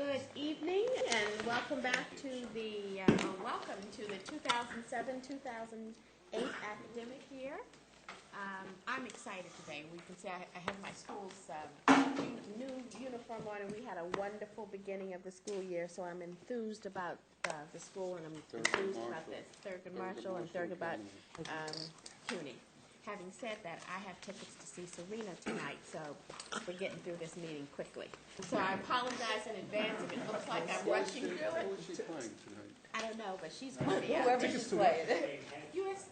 Good evening and welcome back to the 2007-2008 academic year. I'm excited today. We can say I have my school's new uniform on, and we had a wonderful beginning of the school year. So I'm enthused about the school, and I'm enthused about this Thurgood Marshall and enthused about CUNY. Having said that, I have tickets to see Serena tonight, so we're getting through this meeting quickly. So I apologize in advance if it looks like I'm rushing through it. Who is she playing tonight? I don't know, but she's going to be out. Whoever she's playing. U.S.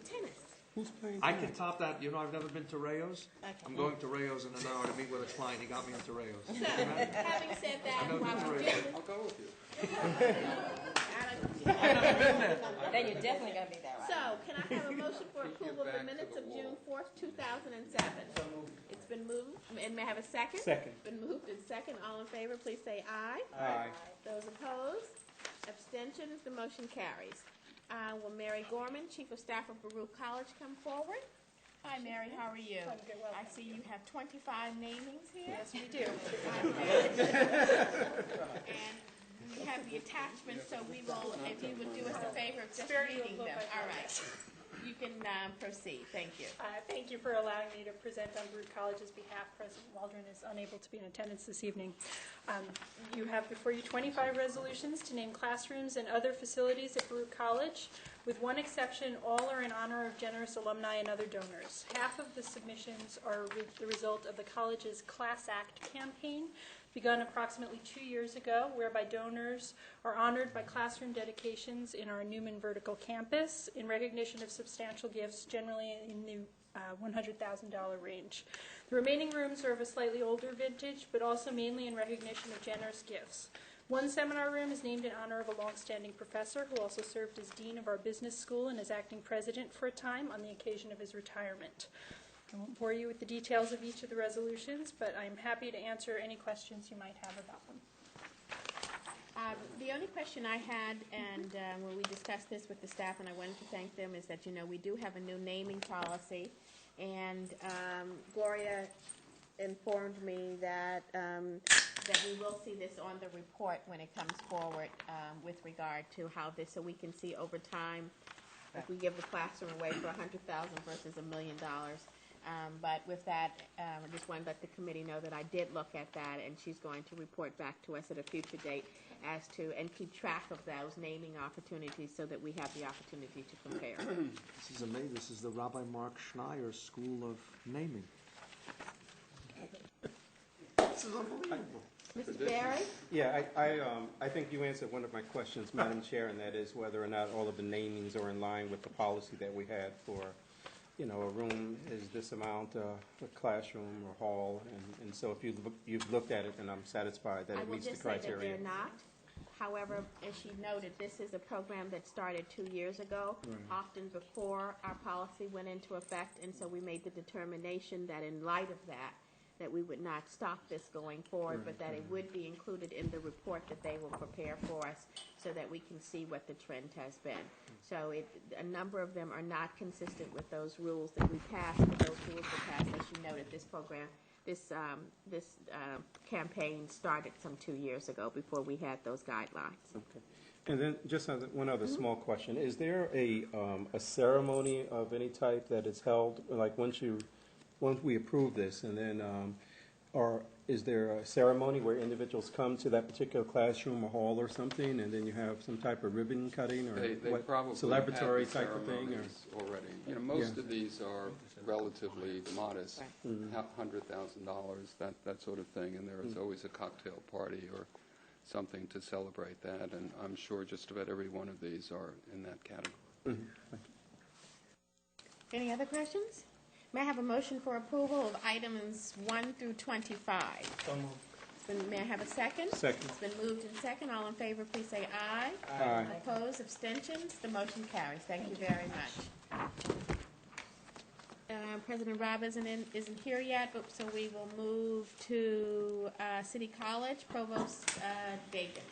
tennis. Who's playing I tonight? can top that. You know, I've never been to Rayo's. Okay. I'm going to Rayo's in an hour to meet with a client. He got me into Rayo's. So, having said that, I know while you're we're right. dealing, I'll go with you. Then you're definitely going to be there, right? so can I have a motion for approval of the minutes of June 4th, 2007? It's been moved, and may I have a second? Second. Been moved and second. All in favor, please say aye. Aye. Those opposed? Abstentions? The motion carries. Will Mary Gorman, Chief of Staff of Baruch College, come forward? Hi, Mary. How are you? I'm good. Well, I see you have 25 namings here. yes, we do. And we have the attachments, so we will, if you would do us a favor of just Spare you a reading look them. like All that. right. You can proceed. Thank you. Thank you for allowing me to present on Baruch College's behalf. President Waldron is unable to be in attendance this evening. You have before you 25 resolutions to name classrooms and other facilities at Baruch College. With one exception, all are in honor of generous alumni and other donors. Half of the submissions are the result of the college's Class Act campaign, begun approximately 2 years ago, whereby donors are honored by classroom dedications in our Newman Vertical campus in recognition of substantial gifts, generally in the $100,000 range. The remaining rooms are of a slightly older vintage, but also mainly in recognition of generous gifts. One seminar room is named in honor of a long-standing professor who also served as dean of our business school and as acting president for a time on the occasion of his retirement. I won't bore you with the details of each of the resolutions, but I'm happy to answer any questions you might have about them. The only question I had, and when we discussed this with the staff, and I wanted to thank them, is that, you know, we do have a new naming policy, and Gloria informed me that that we will see this on the report when it comes forward with regard to how this, so we can see over time if we give the classroom away for $100,000 versus $1 million. But with that, I just wanted to let the committee know that I did look at that, and she's going to report back to us at a future date as to, and keep track of those naming opportunities so that we have the opportunity to compare. This is amazing. This is the Rabbi Mark Schneier School of Naming. This is unbelievable. Mrs. Barry? Yeah, I think you answered one of my questions, Madam Chair, and that is whether or not all of the namings are in line with the policy that we had for, you know, a room is this amount, a classroom or hall, and so if you've looked at it, and I'm satisfied that it meets the criteria. I will just say that they're not. However, as she noted, this is a program that started 2 years ago, often before our policy went into effect, and so we made the determination that in light of that we would not stop this going forward, but that it would be included in the report that they will prepare for us so that we can see what the trend has been. So a number of them are not consistent with those rules that we passed, but those rules were passed, as you noted, this program, this campaign started some 2 years ago before we had those guidelines. Okay. And then just one other small question. Is there a ceremony of any type that is held, like once we approve this, and then, or is there a ceremony where individuals come to that particular classroom or hall or something, and then you have some type of ribbon cutting or They probably celebratory have the type of thing? Or? ceremonies already. You know, most of these are relatively modest, $100,000, that sort of thing, and there is always a cocktail party or something to celebrate that, and I'm sure just about every one of these are in that category. Any other questions? May I have a motion for approval of items 1 through 25? So moved. May I have a second? Second. It's been moved and second. All in favor, please say aye. Aye. Opposed, abstentions? The motion carries. Thank you very much. President Robb isn't here yet, but so we will move to City College. Provost Dagan.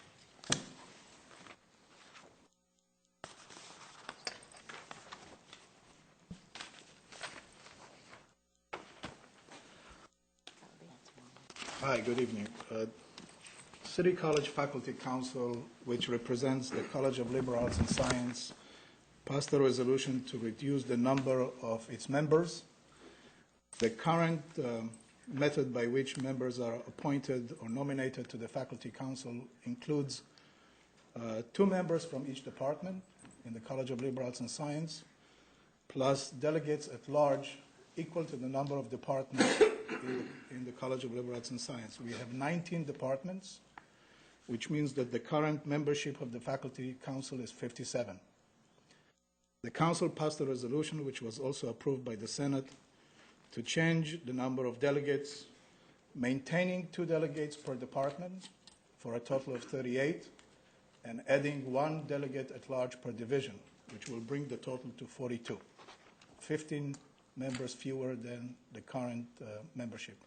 Hi, good evening. City College Faculty Council, which represents the College of Liberal Arts and Science, passed a resolution to reduce the number of its members. The current method by which members are appointed or nominated to the Faculty Council includes 2 members from each department in the College of Liberal Arts and Science, plus delegates at large equal to the number of departments in the College of Liberal Arts and Science. We have 19 departments, which means that the current membership of the Faculty Council is 57. The Council passed a resolution, which was also approved by the Senate, to change the number of delegates, maintaining 2 delegates per department for a total of 38, and adding 1 delegate at large per division, which will bring the total to 42, 15 members fewer than the current membership.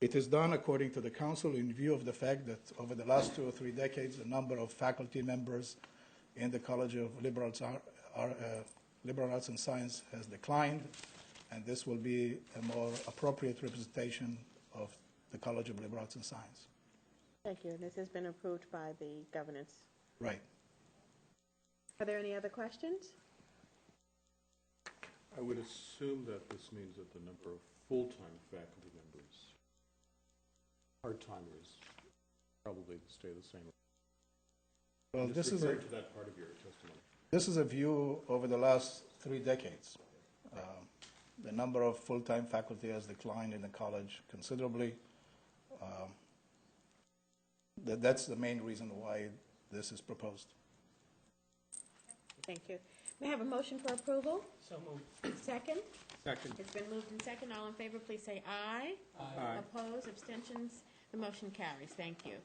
It is done according to the Council in view of the fact that over the last 2 or 3 decades, the number of faculty members in the College of Liberal Arts and Science has declined, and this will be a more appropriate representation of the College of Liberal Arts and Science. Thank you. This has been approved by the governance. Right. Are there any other questions? I would assume that this means that the number of full-time faculty members, part-timers, probably stay the same. Well, Just referring to that part of your testimony. This is a view over the last 3 decades. The number of full-time faculty has declined in the college considerably. That's the main reason why this is proposed. Thank you. May I have a motion for approval? So moved. Second? Second. It's been moved and second. All in favor, please say aye. Aye. Opposed, abstentions, the motion carries. Thank you.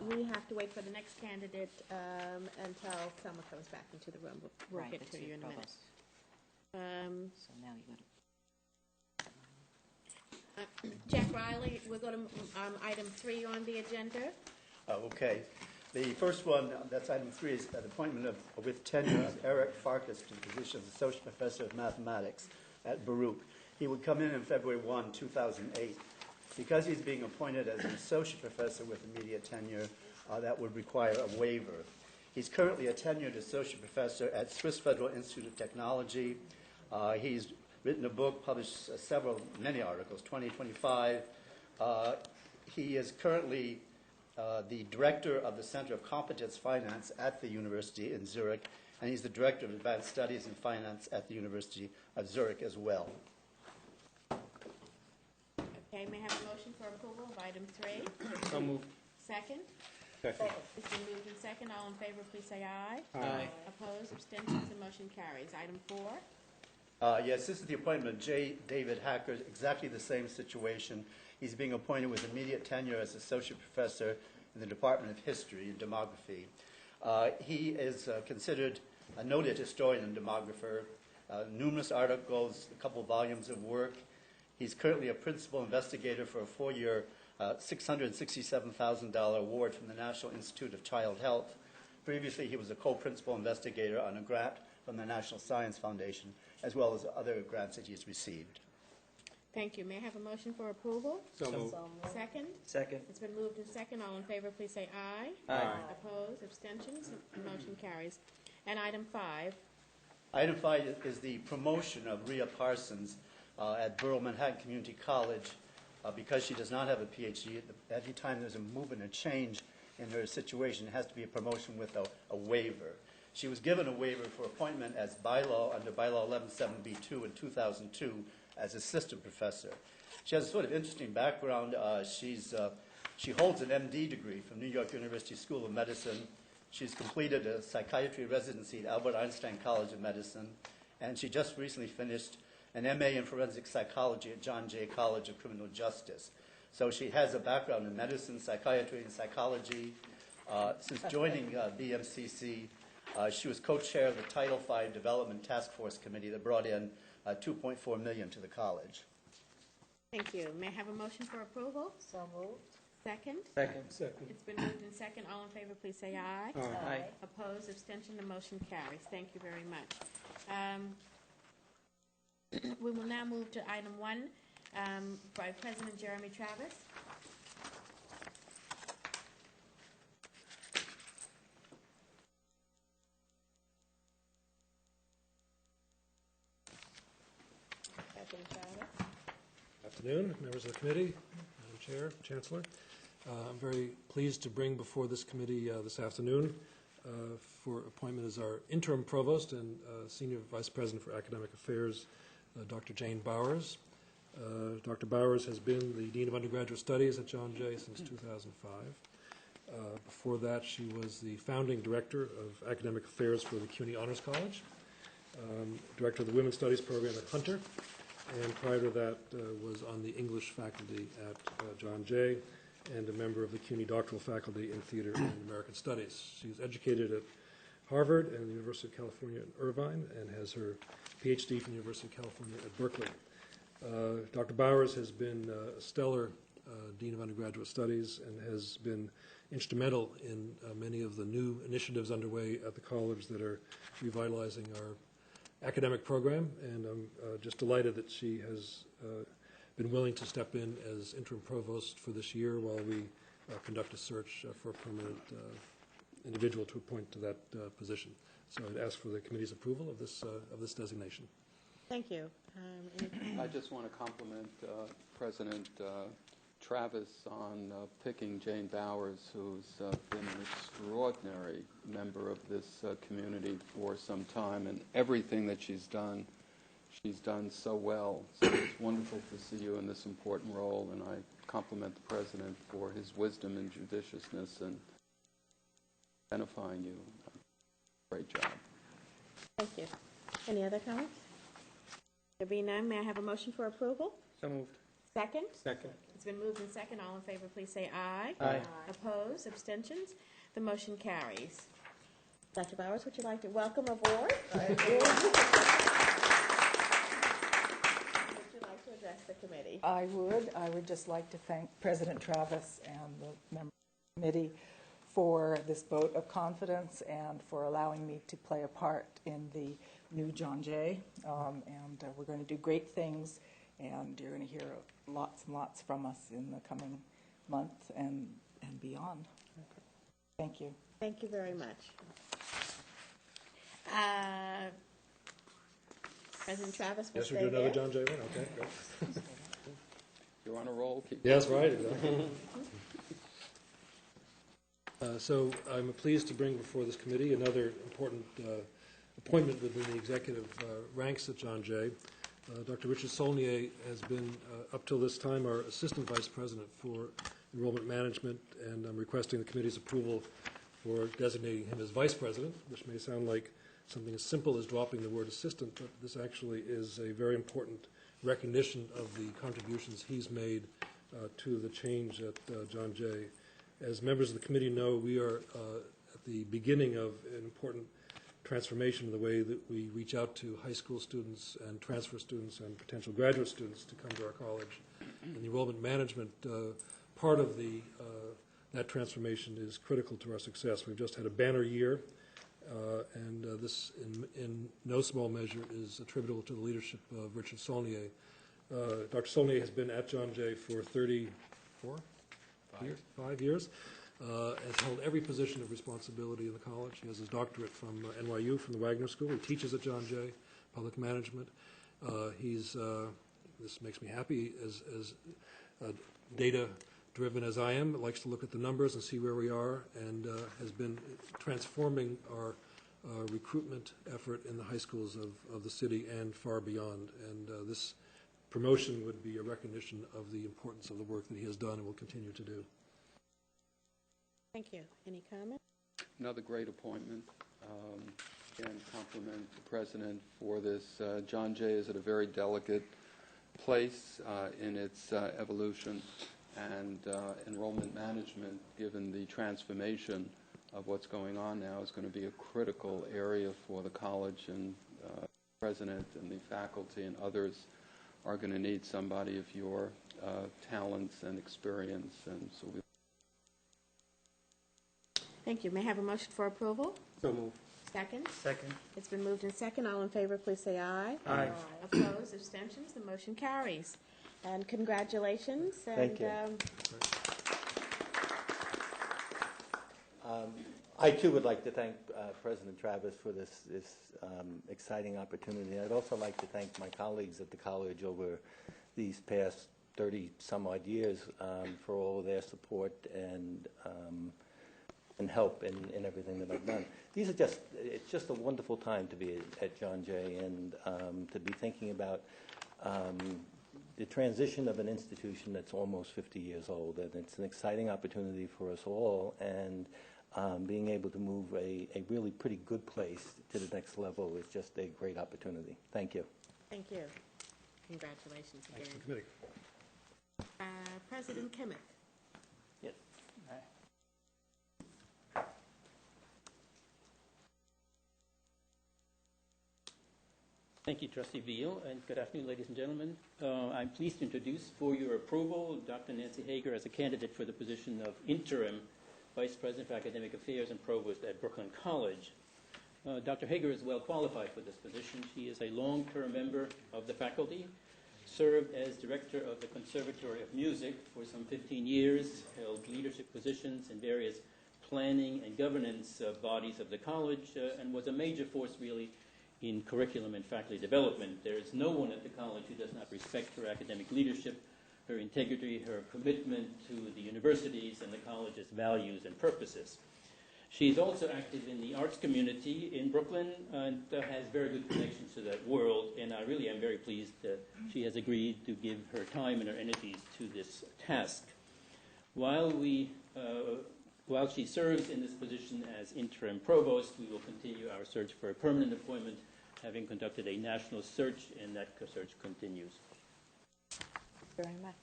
We have to wait for the next candidate until Selma comes back into the room. We'll Right, get that's to you your in a minute. provost. So now you got to. Jack Riley, we'll go to item 3 on the agenda. Okay. The first one, that's item 3, is an appointment with tenure of Eric Farkas to the position of Associate Professor of Mathematics at Baruch. He would come in February 1, 2008. Because he's being appointed as an Associate Professor with immediate tenure, that would require a waiver. He's currently a tenured Associate Professor at Swiss Federal Institute of Technology. He's written a book, published many articles, 2025. He is currently the director of the Center of Competence Finance at the University in Zurich, and he's the director of Advanced Studies in Finance at the University of Zurich as well. Okay, may I have a motion for approval of item 3? So moved. Second? Second. It's been moved and second. All in favor, please say aye. Aye. Opposed, abstentions, the motion carries. Item 4? Yes, this is the appointment of J. David Hacker, exactly the same situation. He's being appointed with immediate tenure as Associate Professor in the Department of History and Demography. He is considered a noted historian and demographer, numerous articles, a couple volumes of work. He's currently a principal investigator for a 4-year, $667,000 award from the National Institute of Child Health. Previously, he was a co-principal investigator on a grant from the National Science Foundation, as well as other grants that he's received. Thank you. May I have a motion for approval? So moved. Second? Second. It's been moved and second. All in favor, please say aye. Aye. Opposed, abstentions, the motion carries. And item 5? Item 5 is the promotion of Rhea Parsons at Borough Manhattan Community College. Because she does not have a PhD, at any time there's a movement, a change in her situation, it has to be a promotion with a waiver. She was given a waiver for appointment as bylaw under bylaw 117B2 in 2002 as assistant professor. She has a sort of interesting background. She holds an MD degree from New York University School of Medicine. She's completed a psychiatry residency at Albert Einstein College of Medicine, and she just recently finished an MA in forensic psychology at John Jay College of Criminal Justice. So she has a background in medicine, psychiatry, and psychology. Since joining BMCC, she was co-chair of the Title V Development Task Force Committee that brought in $2.4 million to the college. Thank you. May I have a motion for approval? So moved. Second? Second. Second. It's been moved and second. All in favor, please say aye. Aye. Opposed, abstention, the motion carries. Thank you very much. We will now move to item 1, by President Jeremy Travis. President Travis. Afternoon, members of the committee, Madam Chair, Chancellor. I'm very pleased to bring before this committee this afternoon for appointment as our interim provost and senior vice president for academic affairs, Dr. Jane Bowers. Dr. Bowers has been the dean of undergraduate studies at John Jay since 2005. Before that, she was the founding director of academic affairs for the CUNY Honors College, director of the women's studies program at Hunter, and prior to that was on the English faculty at John Jay and a member of the CUNY doctoral faculty in theater and American studies. She was educated at Harvard and the University of California at Irvine and has her PhD from the University of California at Berkeley. Dr. Bowers has been a stellar dean of undergraduate studies and has been instrumental in many of the new initiatives underway at the college that are revitalizing our academic program, and I'm just delighted that she has been willing to step in as interim provost for this year while we conduct a search for a permanent individual to appoint to that position. So I'd ask for the committee's approval of this designation. Thank you. I just want to compliment President Travis on picking Jane Bowers, who's been an extraordinary member of this community for some time, and everything that she's done so well. So it's wonderful to see you in this important role, and I compliment the President for his wisdom and judiciousness in identifying you. Great job. Thank you. Any other comments? There being none, may I have a motion for approval? So moved. Second? Second. It's been moved and second. All in favor, please say aye. Aye. Opposed? Abstentions? The motion carries. Dr. Bowers, would you like to welcome aboard? Would you like to address the committee? I would just like to thank President Travis and the member of the committee for this vote of confidence and for allowing me to play a part in the new John Jay. And we're going to do great things, and you're going to hear lots and lots from us in the coming month and beyond. Thank you. Thank you very much. President Travis will Yes, we stay do another there. John Jay one? Okay, great. You're on a roll. Keep Yes, right, exactly. So I'm pleased to bring before this committee another important appointment within the executive ranks at John Jay. Dr. Richard Saulnier has been, up till this time, our Assistant Vice President for Enrollment Management, and I'm requesting the committee's approval for designating him as Vice President, which may sound like something as simple as dropping the word assistant, but this actually is a very important recognition of the contributions he's made to the change at John Jay. As members of the committee know, we are at the beginning of an important transformation in the way that we reach out to high school students and transfer students and potential graduate students to come to our college. And the enrollment management part of that transformation is critical to our success. We've just had a banner year, and this, in no small measure, is attributable to the leadership of Richard Saulnier. Dr. Saulnier has been at John Jay for 5 years. Has held every position of responsibility in the college. He has his doctorate from NYU, from the Wagner School. He teaches at John Jay, public management. This makes me happy, as data-driven as I am, likes to look at the numbers and see where we are, and has been transforming our recruitment effort in the high schools of the city and far beyond. And this promotion would be a recognition of the importance of the work that he has done and will continue to do. Thank you. Any comments? Another great appointment. Again, compliment the President for this. John Jay is at a very delicate place in its evolution, and enrollment management, given the transformation of what's going on now, is going to be a critical area for the college, and the President and the faculty and others are going to need somebody of your talents and experience, and so we. Thank you. May I have a motion for approval? So moved. Second? Second. It's been moved and second. All in favor, please say aye. Aye. Opposed? abstentions, the motion carries. And congratulations. Thank you. And I too would like to thank President Travis for this exciting opportunity. I'd also like to thank my colleagues at the college over these past 30-some-odd years for all of their support and help in everything that I've done. It's just a wonderful time to be at John Jay and to be thinking about the transition of an institution that's almost 50 years old. And it's an exciting opportunity for us all, and being able to move a really pretty good place to the next level is just a great opportunity. Thank you. thank you. Congratulations again. Thanks to the committee. President Kimmett. Yes. Thank you, Trustee Veal, and good afternoon, ladies and gentlemen. I'm pleased to introduce for your approval Dr. Nancy Hager as a candidate for the position of interim Vice President for Academic Affairs and Provost at Brooklyn College. Dr. Hager is well qualified for this position. She is a long-term member of the faculty, served as Director of the Conservatory of Music for some 15 years, held leadership positions in various planning and governance bodies of the college, and was a major force, really, in curriculum and faculty development. There is no one at the college who does not respect her academic leadership, her integrity, her commitment to the universities and the college's values and purposes. She is also active in the arts community in Brooklyn and has very good connections to that world, and I really am very pleased that she has agreed to give her time and her energies to this task. While she serves in this position as interim provost, we will continue our search for a permanent appointment, having conducted a national search, and that search continues. Very much.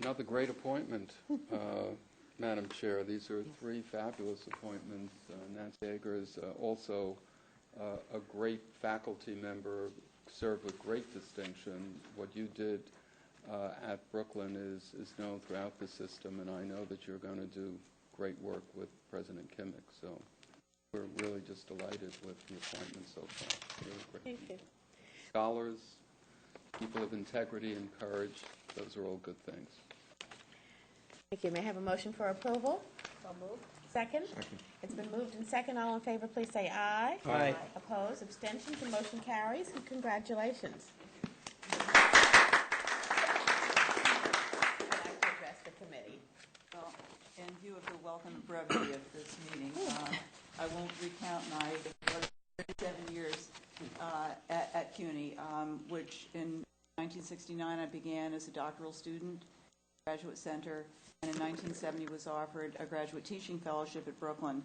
Another great appointment, Madam Chair. These are three fabulous appointments. Nancy Hager is also a great faculty member, served with great distinction. What you did at Brooklyn is known throughout the system, and I know that you're going to do great work with President Kimmick. So we're really just delighted with the appointment so far. Really great. Thank you. Scholars, people of integrity and courage, those are all good things. Thank you. May I have a motion for approval? So moved. Second? Second. It's been moved and second. All in favor, please say aye. Aye. Opposed? Abstentions? The motion carries. And congratulations. I'd like to address the committee. Well, in view of the welcome brevity of this meeting, I won't recount my 37 years at CUNY, which in 1969 I began as a doctoral student, graduate center, and in 1970 was offered a graduate teaching fellowship at Brooklyn,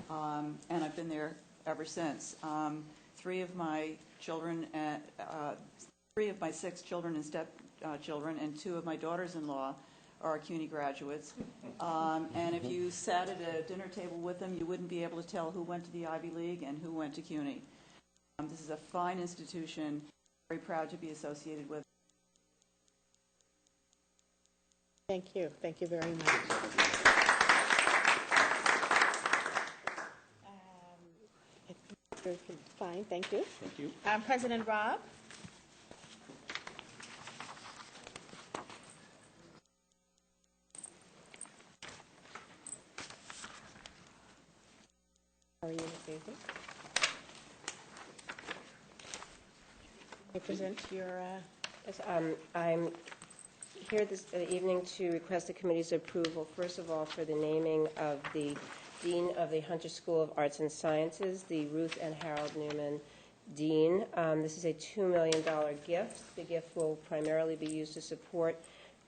and I've been there ever since. Three of my 6 children and stepchildren, and 2 of my daughters-in-law are CUNY graduates. And if you sat at a dinner table with them, you wouldn't be able to tell who went to the Ivy League and who went to CUNY. This is a fine institution, very proud to be associated with. Thank you. Thank you very much. Fine. Thank you. Thank you. President Robb. How are you this evening? You present your... Yes, I'm here this evening to request the committee's approval, first of all, for the naming of the Dean of the Hunter School of Arts and Sciences, the Ruth and Harold Newman Dean. This is a $2 million gift. The gift will primarily be used to support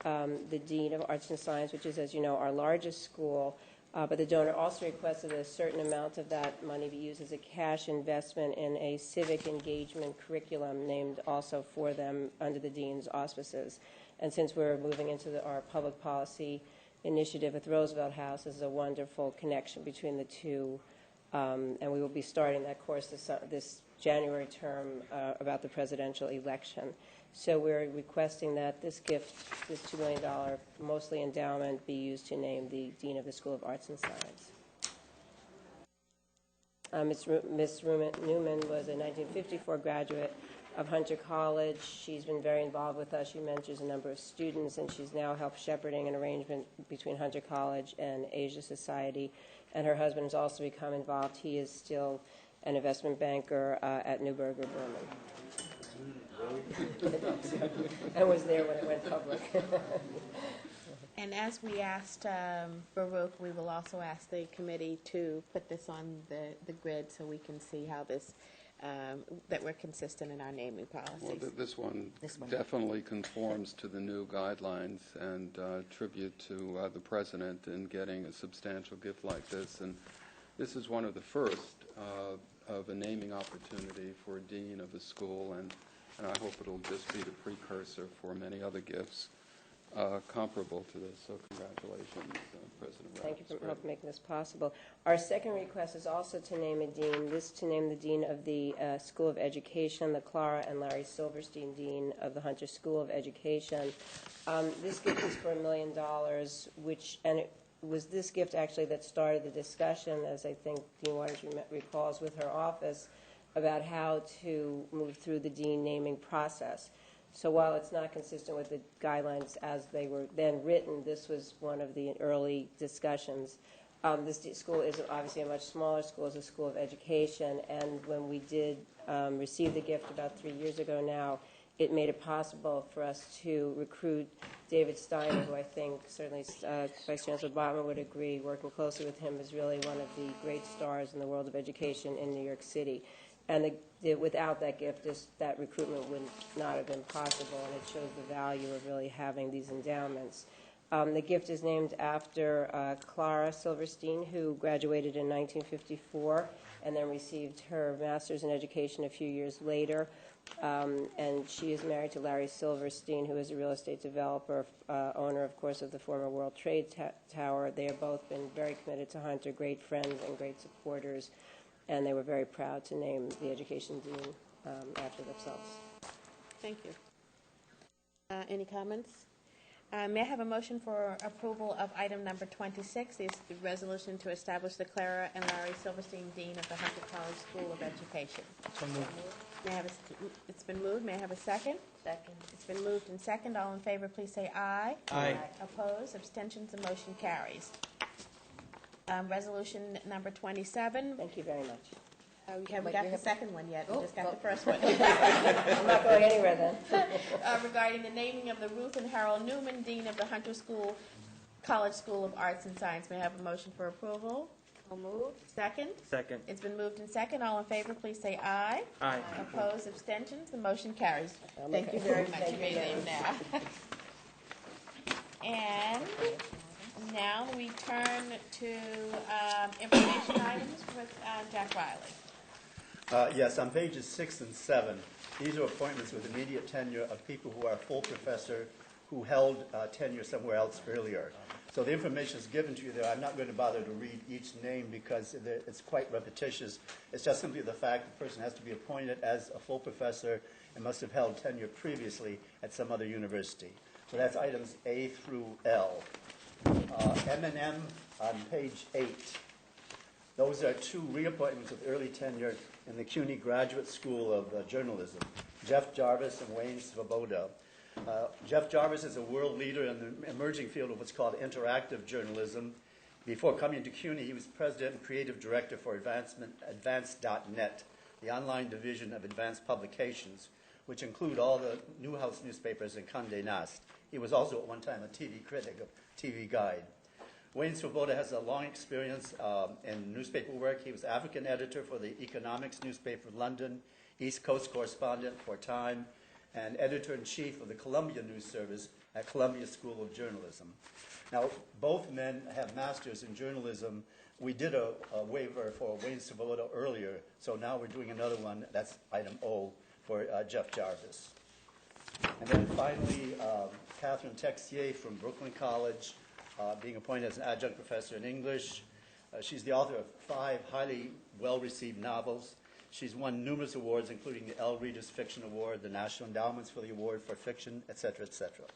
the Dean of Arts and Science, which is, as you know, our largest school. But the donor also requested a certain amount of that money be used as a cash investment in a civic engagement curriculum named also for them under the Dean's auspices. And since we're moving into our public policy initiative at the Roosevelt House, there's a wonderful connection between the two. And we will be starting that course this January term about the presidential election. So we're requesting that this gift, this $2 million, mostly endowment, be used to name the Dean of the School of Arts and Science. Miss Newman was a 1954 graduate of Hunter College. She's been very involved with us. She mentors a number of students, and she's now helped shepherding an arrangement between Hunter College and Asia Society. And her husband has also become involved. He is still an investment banker at Neuberger Berman. And was there when it went public. And as we asked Baruch, we will also ask the committee to put this on the grid so we can see how this, that we're consistent in our naming policies. Well, this one definitely conforms to the new guidelines, and tribute to the president in getting a substantial gift like this. And this is one of the first of a naming opportunity for a dean of a school, and I hope it'll just be the precursor for many other gifts comparable to this. So congratulations, President Rapp. Thank you for helping making this possible. Our second request is also to name a dean. This to name the dean of the School of Education, the Clara and Larry Silverstein Dean of the Hunter School of Education. This gift is for $1 million, and it was this gift actually that started the discussion, as I think Dean Waters recalls, with her office about how to move through the dean naming process. So while it's not consistent with the guidelines as they were then written, this was one of the early discussions. This school is obviously a much smaller school. It's a school of education, and when we did receive the gift about 3 years ago now, it made it possible for us to recruit David Steiner, who I think certainly Vice Chancellor Botman would agree, working closely with him, is really one of the great stars in the world of education in New York City. And without that gift, that recruitment would not have been possible, and it shows the value of really having these endowments. The gift is named after Clara Silverstein, who graduated in 1954 and then received her master's in education a few years later. And she is married to Larry Silverstein, who is a real estate developer, owner, of course, of the former World Trade Tower. They have both been very committed to Hunter, great friends and great supporters, and they were very proud to name the education dean after themselves. Thank you. Any comments? May I have a motion for approval of item number 26, the resolution to establish the Clara and Larry Silverstein Dean of the Hunter College School of Education? So moved. May I have it's been moved. May I have a second? Second. It's been moved and second. All in favor, please say aye. Aye. Opposed? Abstentions? The motion carries. Resolution number 27. Thank you very much. We haven't got the second one yet. We just got the first one. I'm not going anywhere then. Regarding the naming of the Ruth and Harold Newman Dean of the Hunter College School of Arts and Science. May I have a motion for approval? So moved. Second? Second. It's been moved and second. All in favor, please say aye. Aye. Opposed? Abstentions? The motion carries. Thank you very much. You may leave now. And now we turn to information items with Jack Riley. Yes, on pages 6 and 7, these are appointments with immediate tenure of people who are full professor who held tenure somewhere else earlier. So the information is given to you there. I'm not going to bother to read each name because it's quite repetitious. It's just simply the fact the person has to be appointed as a full professor and must have held tenure previously at some other university. So that's items A through L. M&M on page 8. Those are two reappointments with early tenure in the CUNY Graduate School of Journalism, Jeff Jarvis and Wayne Svoboda. Jeff Jarvis is a world leader in the emerging field of what's called interactive journalism. Before coming to CUNY, he was president and creative director for Advance.net, the online division of Advanced Publications, which include all the Newhouse newspapers in Condé Nast. He was also at one time a TV critic of TV Guide. Wayne Swoboda has a long experience in newspaper work. He was African editor for the economics newspaper London, East Coast correspondent for Time, and editor-in-chief of the Columbia News Service at Columbia School of Journalism. Now, both men have masters in journalism. We did a waiver for Wayne Swoboda earlier, so now we're doing another one. That's item O for Jeff Jarvis. And then finally, Catherine Texier from Brooklyn College, being appointed as an adjunct professor in English. She's the author of 5 highly well-received novels. She's won numerous awards, including the L. Reader's Fiction Award, the National Endowments for the Award for Fiction, etc., etc.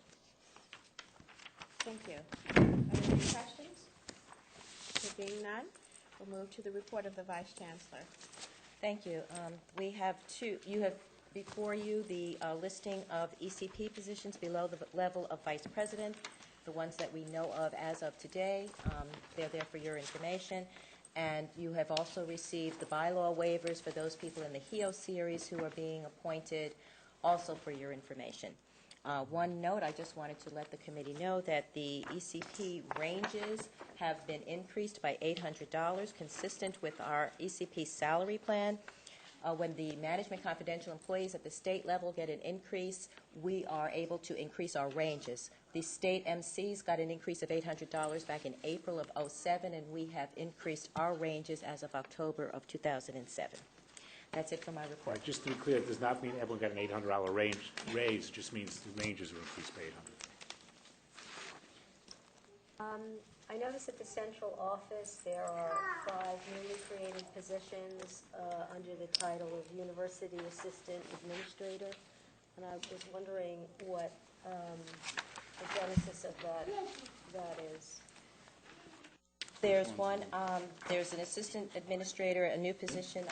Thank you. Are there any questions? There being none, We'll move to the report of the Vice Chancellor. Thank you. You have before you the listing of ECP positions below the level of Vice President, the ones that we know of as of today. They're there for your information. And you have also received the bylaw waivers for those people in the HEO series who are being appointed, also for your information. One note, I just wanted to let the committee know that the ECP ranges have been increased by $800, consistent with our ECP salary plan. When the management confidential employees at the state level get an increase, we are able to increase our ranges. The state MCs got an increase of $800 back in April of '07, and we have increased our ranges as of October of 2007. That's it for my report. Right, just to be clear, it does not mean everyone got an $800 raise. It just means the ranges are increased by $800. I noticed at the central office there are 5 newly created positions under the title of University Assistant Administrator, and I was wondering what the genesis of that is. There's one, there's an assistant administrator, a new position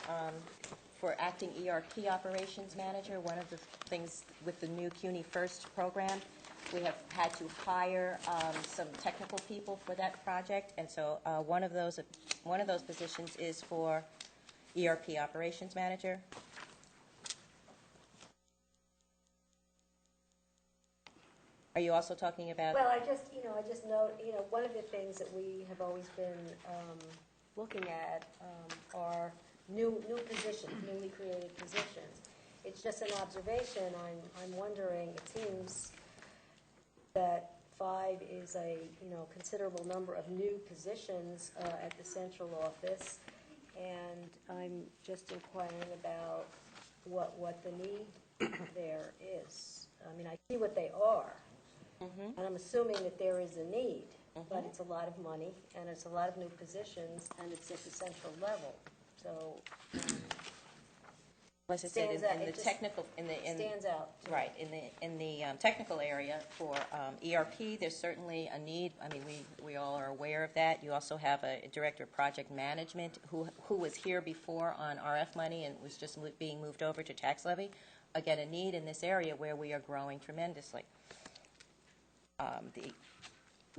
for acting ERP operations manager. One of the things with the new CUNY First program, we have had to hire some technical people for that project, and so one of those positions is for ERP operations manager. Are you also talking about? Well, I just know, one of the things that we have always been looking at are new positions, newly created positions. It's just an observation. I'm wondering. It seems that 5 is a considerable number of new positions at the central office, and I'm just inquiring about what the need there is. I mean, I see what they are. And I'm assuming that there is a need, but it's a lot of money, and it's a lot of new positions, and it's at the central level. So, as I said, in the technical, stands out. Right, in the technical area for ERP, there's certainly a need. I mean, we all are aware of that. You also have a director of project management who was here before on RF money and was just being moved over to tax levy. Again, a need in this area where we are growing tremendously. The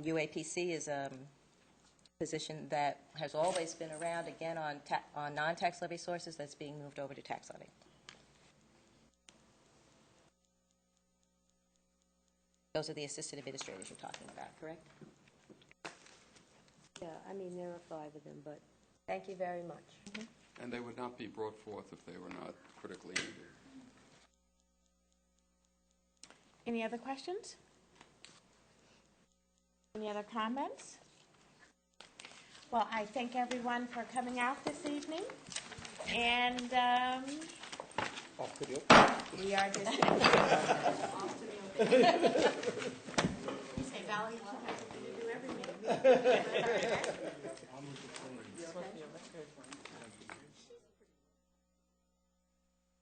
UAPC is a position that has always been around, again, on non-tax levy sources, that's being moved over to tax levy. Those are the assistant administrators you're talking about, correct? Yeah, I mean, there are 5 of them, but thank you very much. And they would not be brought forth if they were not critically needed. Any other questions? Any other comments? Well, I thank everyone for coming out this evening, and we are dismissed. You say, Val, you should have something to do every meeting.